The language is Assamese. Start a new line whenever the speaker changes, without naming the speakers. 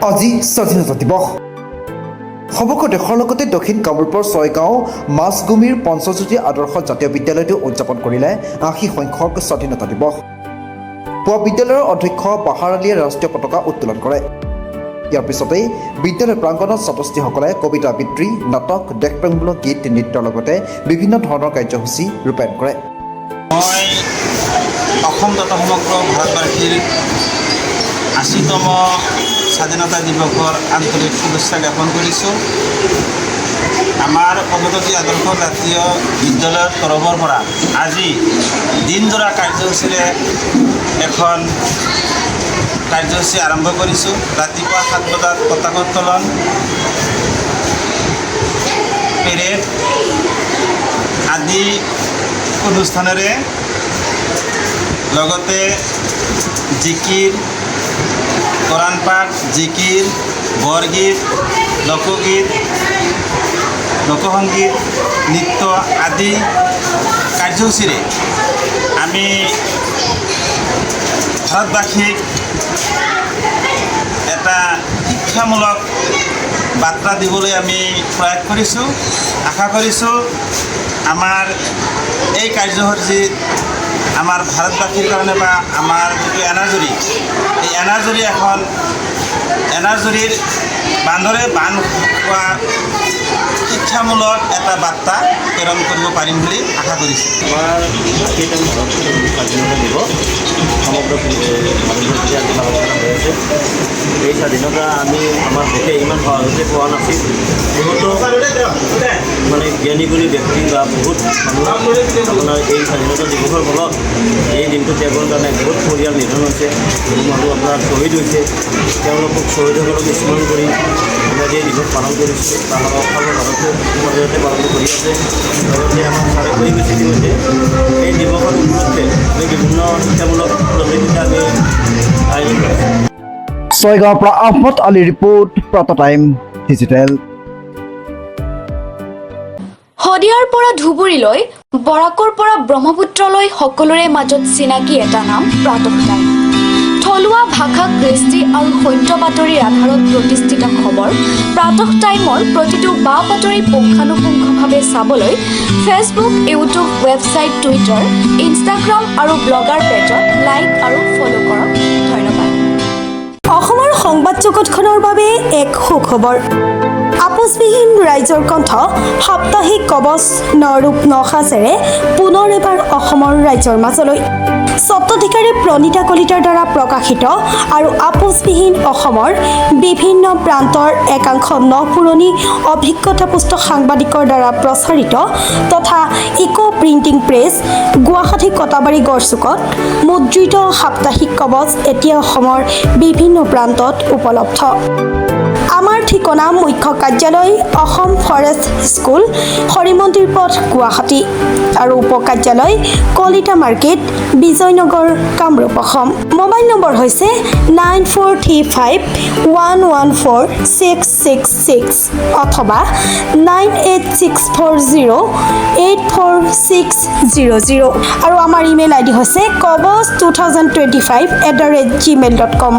আজি স্বাধীনতা দিৱস সমগ্ৰ দেশৰ লগতে দক্ষিণ কামৰূপৰ ছয়গাঁও মাছগুমিৰ পঞ্চজ্যোতি আদৰ্শ জাতীয় বিদ্যালয়টো উদযাপন কৰিলে ৮০ সংখ্যক স্বাধীনতা দিৱস। পুৱা বিদ্যালয়ৰ অধ্যক্ষ বাহাৰ আলীয়ে ৰাষ্ট্ৰীয় পতাকা উত্তোলন কৰে। ইয়াৰ পিছতেই বিদ্যালয় প্ৰাংগণত ছাত্ৰ-ছাত্ৰীসকলে কবিতা আবৃত্তি, নাটক, দেশপ্ৰেমমূলক গীত, নৃত্যৰ লগতে বিভিন্ন ধৰণৰ কাৰ্যসূচী ৰূপায়ণ কৰে।
মই অসম তথা সমগ্ৰ ভাৰতবাসীৰ ৮০তম স্বাধীনতা দিৱসৰ আন্তৰিক শুভেচ্ছা জ্ঞাপন কৰিছোঁ। আমাৰ পঞ্চজ্যোতি আদৰ্শ জাতীয় বিদ্যালয়ৰ তৰফৰ পৰা আজি দিনজোৰা কাৰ্যসূচীৰে এখন কাৰ্যসূচী আৰম্ভ কৰিছোঁ। ৰাতিপুৱা ৭ বজাত পতাকা উত্তোলন, পেৰেড আদি অনুষ্ঠানেৰে লগতে জিকিৰ, কোৰাণ পাঠ, জিকিৰ, বৰগীত, লোকগীত, লোকসংগীত, নৃত্য আদি কাৰ্যসূচীৰে আমি ভাৰতবাসীক এটা শিক্ষামূলক বাৰ্তা দিবলৈ আমি প্ৰয়াস কৰিছোঁ। আশা কৰিছোঁ আমাৰ এই কাৰ্যসূচীত আমাৰ ভাৰতবাসীৰ কাৰণে বা আমাৰ যিটো এনাজৰী, এই এনাজৰীৰ বান্ধৰে বান্ধ খোৱা শিক্ষামূলক এটা বাৰ্তা প্ৰেৰণ কৰিব পাৰিম বুলি আশা কৰিছোঁ।
আমাৰ ৮০তম স্বাধীনতা দিৱস সমগ্ৰ ভাৰতবৰ্ষতে আজি পালন কৰা হৈ আছে। এই স্বাধীনতা আমি আমাৰ দেশে ইমান সহজতে পোৱা নাছিল। বহুতো মানে জ্ঞানী গুণী ব্যক্তি বা বহুত মানুহ আপোনাৰ এই স্বাধীনতা দিৱসৰ ফলত এই দিনটো ত্যাগৰ কাৰণে বহুত পৰিয়াল নিধন হৈছে, বহু মানুহ আপোনাৰ শ্বহীদ হৈছে। তেওঁলোকক শ্বহীদসকলক স্মৰণ কৰি আমি এই দিৱস পালন কৰিছোঁ। বা আমাৰ অসমৰ ভাৰতো সমাজতে পালন কৰি আছে। লগতে আমাৰ চাৰে কৰি গৈছে ইতিমধ্যে এই দিৱসৰ উপলক্ষে আমি বিভিন্ন শিক্ষামূলক প্ৰতিযোগিতা আমি আয়োজন কৰিছোঁ।
ছয়গাঁৱৰ পৰা আহমদ আলী ৰিপৰ্ট, প্ৰাতঃ টাইম ডিজিটেল।
শদিয়াৰ পৰা ধুবুৰীলৈ, বৰাকৰ পৰা ব্ৰহ্মপুত্ৰলৈ সকলোৰে মাজত চিনাকি এটা নাম প্ৰাতঃ টাইম। থলুৱা ভাষা, কৃষ্টি আৰু সত্য বাতৰিৰ আধাৰত প্ৰতিষ্ঠিত খবৰ প্ৰাতঃ টাইমৰ প্ৰতিটো বা বাতৰি পুংখানুপুংখভাৱে চাবলৈ Facebook, YouTube, website, Twitter, Instagram আৰু ব্লগাৰ পেজত লাইক আৰু ফ'ল' কৰক। ধন্যবাদ।
অসমৰ সংবাদ জগতখনৰ বাবে এক সুখবৰ। আপোচবিহীন ৰাইজৰ কণ্ঠ সাপ্তাহিক কবচ নৰূপ নসাজেৰে পুনৰ এবাৰ অসমৰ ৰাইজৰ মাজলৈ। স্বত্বাধিকাৰী প্ৰণীতা কলিতাৰ দ্বাৰা প্ৰকাশিত আৰু আপোচবিহীন অসমৰ বিভিন্ন প্ৰান্তৰ একাংশ নপুৰণি অভিজ্ঞতাপুষ্ট সাংবাদিকৰ দ্বাৰা প্ৰচাৰিত তথা eco printing press, Guwahati Katabari গড়চুকত মুদ্ৰিত সাপ্তাহিক কবচ এতিয়া অসমৰ বিভিন্ন প্ৰান্তত উপলব্ধ। আমাৰ ঠিকনা মুখ্য কাৰ্যালয় অসম ফৰেষ্ট স্কুল, হৰিমন্দিৰ পথ, গুৱাহাটী আৰু উপ কাৰ্যালয় Kalita market, Bijaynagar, Kamrup, Assam. Mobile number হৈছে 9435114666 অথবা 9864084600 আৰু আমাৰ ইমেইল আইডি হৈছে kobos2025@gmail.com।